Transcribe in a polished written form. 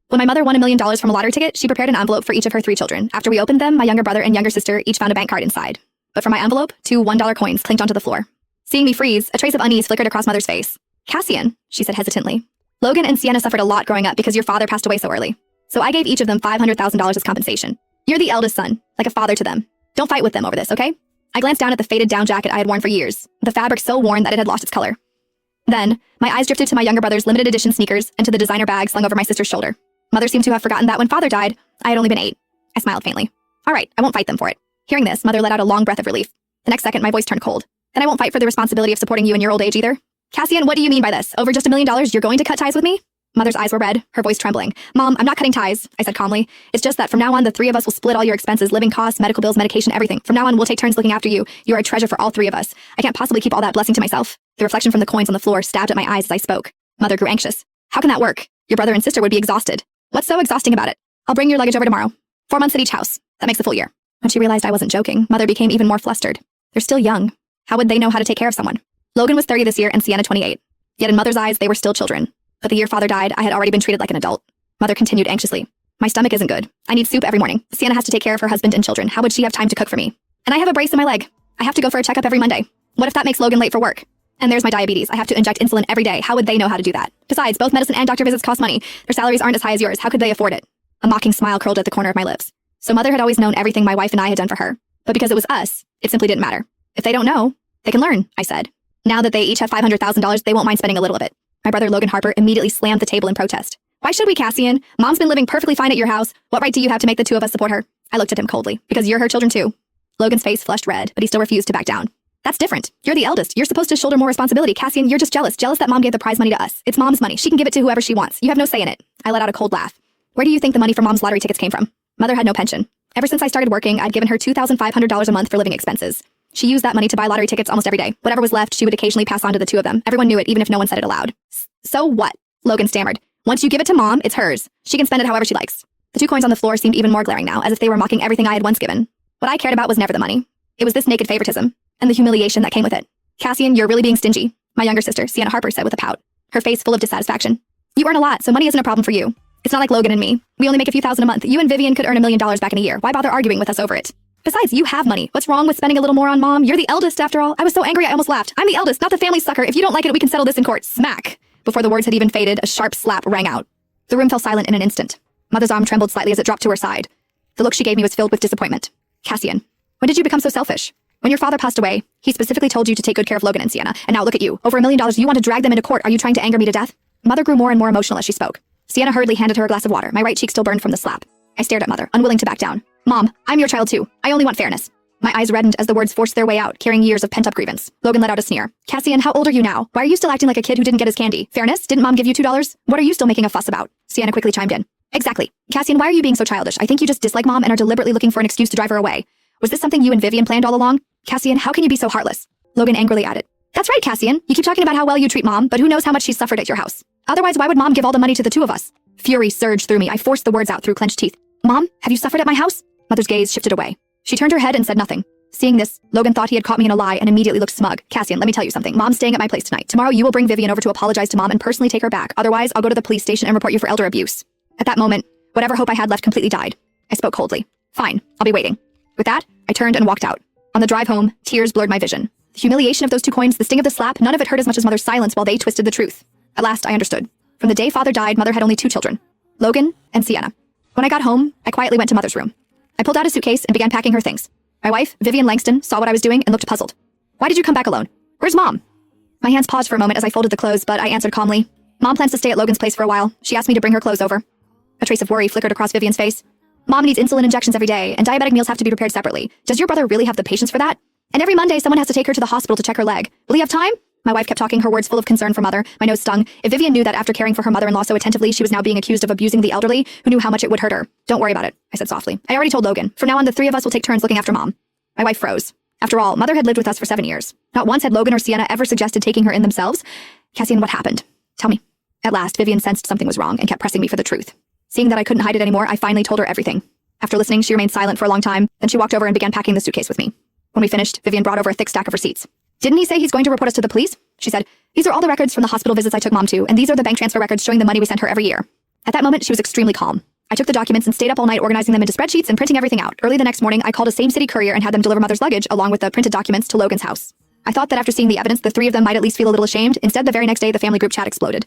When my mother won $1 million from a lottery ticket, she prepared an envelope for each of her 3 children. After we opened them, my younger brother and younger sister each found a bank card inside. But for my envelope, 2 $1 coins clinked onto the floor. Seeing me freeze, a trace of unease flickered across Mother's face. "Cassian," she said hesitantly. "Logan and Sienna suffered a lot growing up because your father passed away so early. So I gave each of them $500,000 as compensation. You're the eldest son, like a father to them. Don't fight with them over this, okay?" I glanced down at the faded down jacket I had worn for years, the fabric so worn that it had lost its color. Then, my eyes drifted to my younger brother's limited edition sneakers and to the designer bag slung over my sister's shoulder. Mother seemed to have forgotten that when father died, I had only been 8. I smiled faintly. "All right, I won't fight them for it." Hearing this, Mother let out a long breath of relief. The next second, my voice turned cold. "Then I won't fight for the responsibility of supporting you in your old age either. Cassian, what do you mean by this? Over just $1 million, you're going to cut ties with me?" Mother's eyes were red, her voice trembling. "Mom, I'm not cutting ties," I said calmly. "It's just that from now on, the 3 of us will split all your expenses, living costs, medical bills, medication, everything. From now on, we'll take turns looking after you. You're a treasure for all 3 of us. I can't possibly keep all that blessing to myself." The reflection from the coins on the floor stabbed at my eyes as I spoke. Mother grew anxious. "How can that work? Your brother and sister would be exhausted." "What's so exhausting about it? I'll bring your luggage over tomorrow. 4 months at each house. That makes a full year." When she realized I wasn't joking, Mother became even more flustered. They're still young. How would they know how to take care of someone? Logan was 30 this year and Sienna 28. Yet in Mother's eyes, they were still children. But the year father died, I had already been treated like an adult. Mother continued anxiously. "My stomach isn't good. I need soup every morning. Sienna has to take care of her husband and children. How would she have time to cook for me? And I have a brace in my leg. I have to go for a checkup every Monday. What if that makes Logan late for work? And there's my diabetes. I have to inject insulin every day. How would they know how to do that? Besides, both medicine and doctor visits cost money. Their salaries aren't as high as yours. How could they afford it?" A mocking smile curled at the corner of my lips. So Mother had always known everything my wife and I had done for her. But because it was us, it simply didn't matter. "If they don't know, they can learn," I said. "Now that they each have $500,000, they won't mind spending a little of it." My brother Logan Harper immediately slammed the table in protest. "Why should we, Cassian? Mom's been living perfectly fine at your house. What right do you have to make the 2 of us support her?" I looked at him coldly. "Because you're her children too." Logan's face flushed red, but he still refused to back down. "That's different. You're the eldest. You're supposed to shoulder more responsibility. Cassian, you're just jealous. Jealous that Mom gave the prize money to us. It's Mom's money. She can give it to whoever she wants. You have no say in it." I let out a cold laugh. "Where do you think the money for Mom's lottery tickets came from?" Mother had no pension. Ever since I started working, I'd given her $2,500 a month for living expenses. She used that money to buy lottery tickets almost every day. Whatever was left, she would occasionally pass on to the 2 of them. Everyone knew it, even if no one said it aloud. "So what?" Logan stammered. "Once you give it to Mom, it's hers. She can spend it however she likes." The 2 coins on the floor seemed even more glaring now, as if they were mocking everything I had once given. What I cared about was never the money. It was this naked favoritism, and the humiliation that came with it. "Cassian, you're really being stingy," my younger sister, Sienna Harper, said with a pout, her face full of dissatisfaction. "You earn a lot, so money isn't a problem for you. It's not like Logan and me. We only make a few thousand a month. You and Vivian could earn $1 million back in a year. Why bother arguing with us over it? Besides, you have money. What's wrong with spending a little more on Mom? You're the eldest, after all." I was so angry I almost laughed. "I'm the eldest, not the family sucker. If you don't like it, we can settle this in court." Smack! Before the words had even faded, a sharp slap rang out. The room fell silent in an instant. Mother's arm trembled slightly as it dropped to her side. The look she gave me was filled with disappointment. "Cassian, when did you become so selfish? When your father passed away, he specifically told you to take good care of Logan and Sienna, and now look at you. Over $1 million, you want to drag them into court. Are you trying to anger me to death?" Mother grew more and more emotional as she spoke. Sienna hurriedly handed her a glass of water. My right cheek still burned from the slap. I stared at Mother, unwilling to back down. "Mom, I'm your child too. I only want fairness." My eyes reddened as the words forced their way out, carrying years of pent-up grievance. Logan let out a sneer. "Cassian, how old are you now? Why are you still acting like a kid who didn't get his candy? Fairness? Didn't Mom give you $2? What are you still making a fuss about?" Sienna quickly chimed in. "Exactly. Cassian, why are you being so childish? I think you just dislike Mom and are deliberately looking for an excuse to drive her away. Was this something you and Vivian planned all along? Cassian, how can you be so heartless?" Logan angrily added. "That's right, Cassian. You keep talking about how well you treat Mom, but who knows how much she's suffered at your house. Otherwise, why would Mom give all the money to the 2 of us?" Fury surged through me. I forced the words out through clenched teeth. "Mom, have you suffered at my house?" Mother's gaze shifted away. She turned her head and said nothing. Seeing this, Logan thought he had caught me in a lie and immediately looked smug. "Cassian, let me tell you something. Mom's staying at my place tonight. Tomorrow you will bring Vivian over to apologize to Mom and personally take her back. Otherwise, I'll go to the police station and report you for elder abuse." At that moment, whatever hope I had left completely died. I spoke coldly. "Fine, I'll be waiting." With that, I turned and walked out. On the drive home, tears blurred my vision. The humiliation of those 2 coins, the sting of the slap, none of it hurt as much as Mother's silence while they twisted the truth. At last, I understood. From the day Father died, Mother had only 2 children, Logan and Sienna. When I got home, I quietly went to Mother's room. I pulled out a suitcase and began packing her things. My wife, Vivian Langston, saw what I was doing and looked puzzled. "Why did you come back alone? Where's Mom?" My hands paused for a moment as I folded the clothes, but I answered calmly. "Mom plans to stay at Logan's place for a while. She asked me to bring her clothes over." A trace of worry flickered across Vivian's face. "Mom needs insulin injections every day, and diabetic meals have to be prepared separately. Does your brother really have the patience for that? And every Monday, someone has to take her to the hospital to check her leg. Will he have time?" My wife kept talking, her words full of concern for Mother. My nose stung. If Vivian knew that after caring for her mother-in-law so attentively, she was now being accused of abusing the elderly, who knew how much it would hurt her. "Don't worry about it," I said softly. "I already told Logan. From now on, the 3 of us will take turns looking after Mom." My wife froze. After all, Mother had lived with us for 7 years. Not once had Logan or Sienna ever suggested taking her in themselves. "Cassian, what happened? Tell me." At last, Vivian sensed something was wrong and kept pressing me for the truth. Seeing that I couldn't hide it anymore, I finally told her everything. After listening, she remained silent for a long time, then she walked over and began packing the suitcase with me. When we finished, Vivian brought over a thick stack of receipts. "Didn't he say he's going to report us to the police?" she said. "These are all the records from the hospital visits I took Mom to, and these are the bank transfer records showing the money we sent her every year." At that moment, she was extremely calm. I took the documents and stayed up all night organizing them into spreadsheets and printing everything out. Early the next morning, I called a same-city courier and had them deliver Mother's luggage along with the printed documents to Logan's house. I thought that after seeing the evidence, the three of them might at least feel a little ashamed. Instead, the very next day, the family group chat exploded.